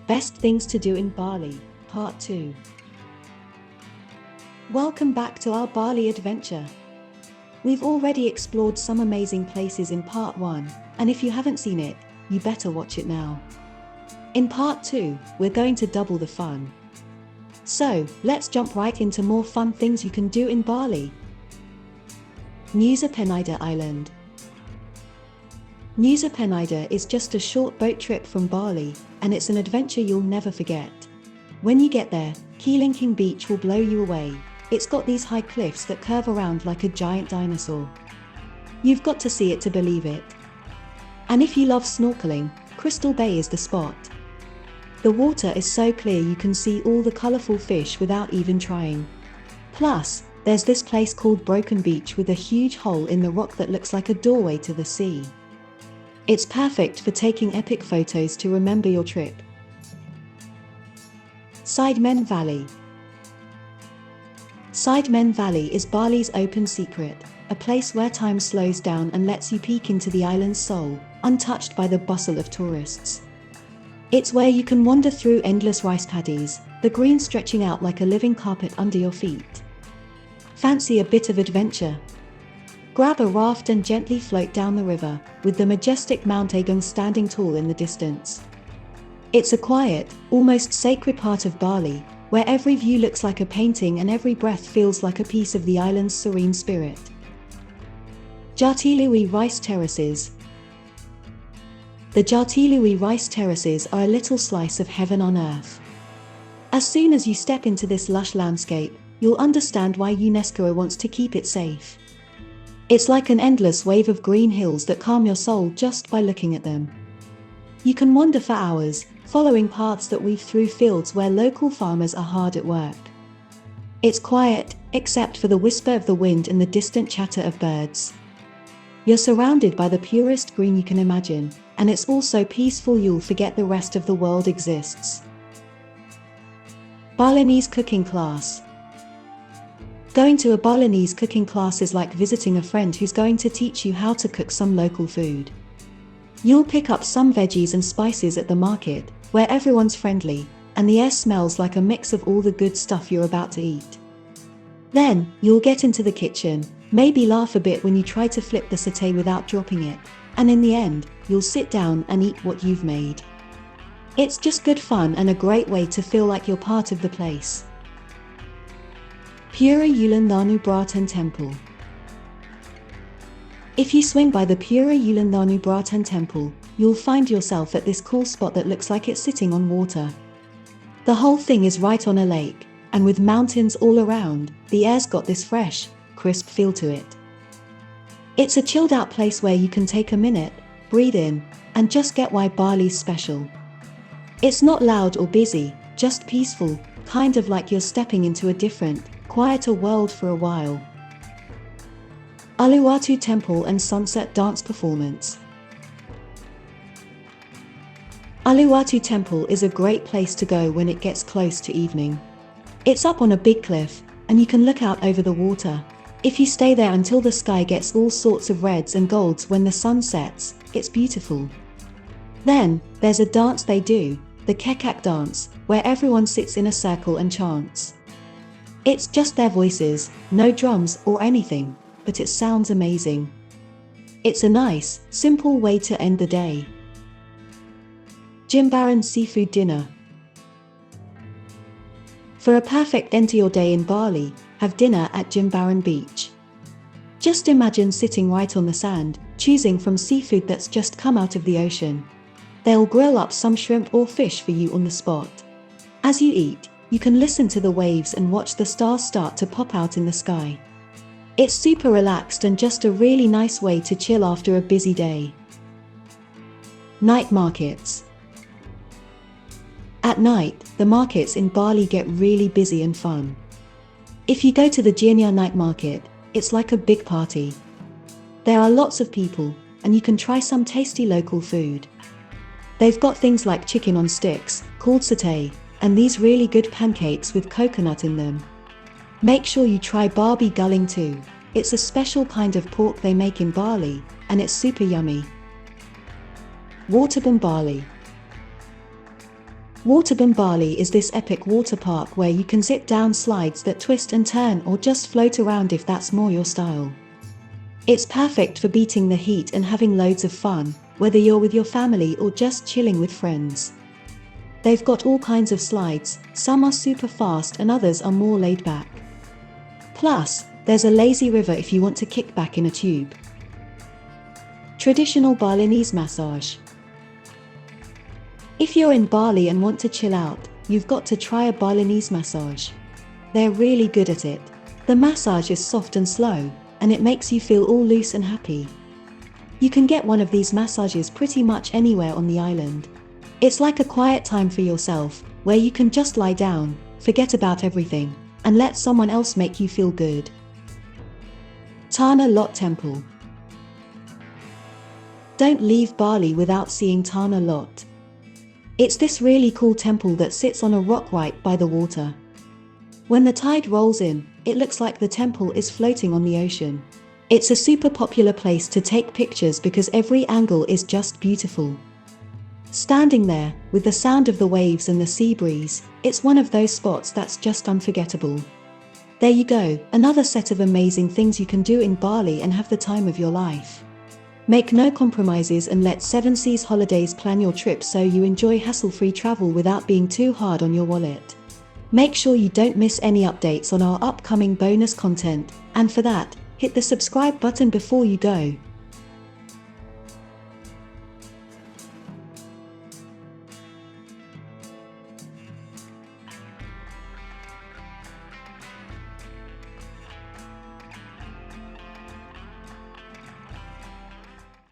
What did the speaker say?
Best Things to Do in Bali, Part 2. Welcome back to our Bali adventure. We've already explored some amazing places in Part 1, and if you haven't seen it, you better watch it now. In Part 2, we're going to double the fun. So, let's jump right into more fun things you can do in Bali. Nusa Penida Island. Nusa Penida is just a short boat trip from Bali, and it's an adventure you'll never forget. When you get there, Keelingking Beach will blow you away. It's got these high cliffs that curve around like a giant dinosaur. You've got to see it to believe it. And if you love snorkeling, Crystal Bay is the spot. The water is so clear you can see all the colorful fish without even trying. Plus, there's this place called Broken Beach with a huge hole in the rock that looks like a doorway to the sea. It's perfect for taking epic photos to remember your trip. Sidemen Valley. Sidemen Valley is Bali's open secret, a place where time slows down and lets you peek into the island's soul, untouched by the bustle of tourists. It's where you can wander through endless rice paddies, the green stretching out like a living carpet under your feet. Fancy a bit of adventure? Grab a raft and gently float down the river, with the majestic Mount Agung standing tall in the distance. It's a quiet, almost sacred part of Bali, where every view looks like a painting and every breath feels like a piece of the island's serene spirit. Jatiluwih Rice Terraces. The Jatiluwih Rice Terraces are a little slice of heaven on earth. As soon as you step into this lush landscape, you'll understand why UNESCO wants to keep it safe. It's like an endless wave of green hills that calm your soul just by looking at them. You can wander for hours, following paths that weave through fields where local farmers are hard at work. It's quiet, except for the whisper of the wind and the distant chatter of birds. You're surrounded by the purest green you can imagine, and it's all so peaceful you'll forget the rest of the world exists. Balinese cooking class. Going to a Balinese cooking class is like visiting a friend who's going to teach you how to cook some local food. You'll pick up some veggies and spices at the market, where everyone's friendly, and the air smells like a mix of all the good stuff you're about to eat. Then, you'll get into the kitchen, maybe laugh a bit when you try to flip the satay without dropping it, and in the end, you'll sit down and eat what you've made. It's just good fun and a great way to feel like you're part of the place. Pura Ulun Danu Bratan Temple. If you swing by the Pura Ulun Danu Bratan Temple, you'll find yourself at this cool spot that looks like it's sitting on water. The whole thing is right on a lake, and with mountains all around, the air's got this fresh, crisp feel to it. It's a chilled out place where you can take a minute, breathe in, and just get why Bali's special. It's not loud or busy, just peaceful, kind of like you're stepping into a different, quieter world for a while. Uluwatu Temple and Sunset Dance Performance. Uluwatu Temple is a great place to go when it gets close to evening. It's up on a big cliff, and you can look out over the water. If you stay there until the sky gets all sorts of reds and golds when the sun sets, it's beautiful. Then, there's a dance they do, the kekak dance, where everyone sits in a circle and chants. It's just their voices, no drums or anything, but it sounds amazing. It's a nice, simple way to end the day. Jimbaran Seafood Dinner. For a perfect end to your day in Bali, have dinner at Jimbaran Beach. Just imagine sitting right on the sand, choosing from seafood that's just come out of the ocean. They'll grill up some shrimp or fish for you on the spot. As you eat, you can listen to the waves and watch the stars start to pop out in the sky. It's super relaxed and just a really nice way to chill after a busy day. Night markets. At night, the markets in Bali get really busy and fun. If you go to the Gianya night market, it's like a big party. There are lots of people, and you can try some tasty local food. They've got things like chicken on sticks, called satay, and these really good pancakes with coconut in them. Make sure you try babi guling too. It's a special kind of pork they make in Bali, and it's super yummy. Waterbom Bali. Waterbom Bali is this epic water park where you can zip down slides that twist and turn or just float around if that's more your style. It's perfect for beating the heat and having loads of fun, whether you're with your family or just chilling with friends. They've got all kinds of slides, some are super fast and others are more laid back. Plus, there's a lazy river if you want to kick back in a tube. Traditional Balinese massage. If you're in Bali and want to chill out, you've got to try a Balinese massage. They're really good at it. The massage is soft and slow, and it makes you feel all loose and happy. You can get one of these massages pretty much anywhere on the island. It's like a quiet time for yourself, where you can just lie down, forget about everything, and let someone else make you feel good. Tanah Lot Temple. Don't leave Bali without seeing Tanah Lot. It's this really cool temple that sits on a rock right by the water. When the tide rolls in, it looks like the temple is floating on the ocean. It's a super popular place to take pictures because every angle is just beautiful. Standing there, with the sound of the waves and the sea breeze, it's one of those spots that's just unforgettable. There you go, another set of amazing things you can do in Bali and have the time of your life. Make no compromises and let Seven Seas Holidays plan your trip so you enjoy hassle-free travel without being too hard on your wallet. Make sure you don't miss any updates on our upcoming bonus content, and for that, hit the subscribe button before you go.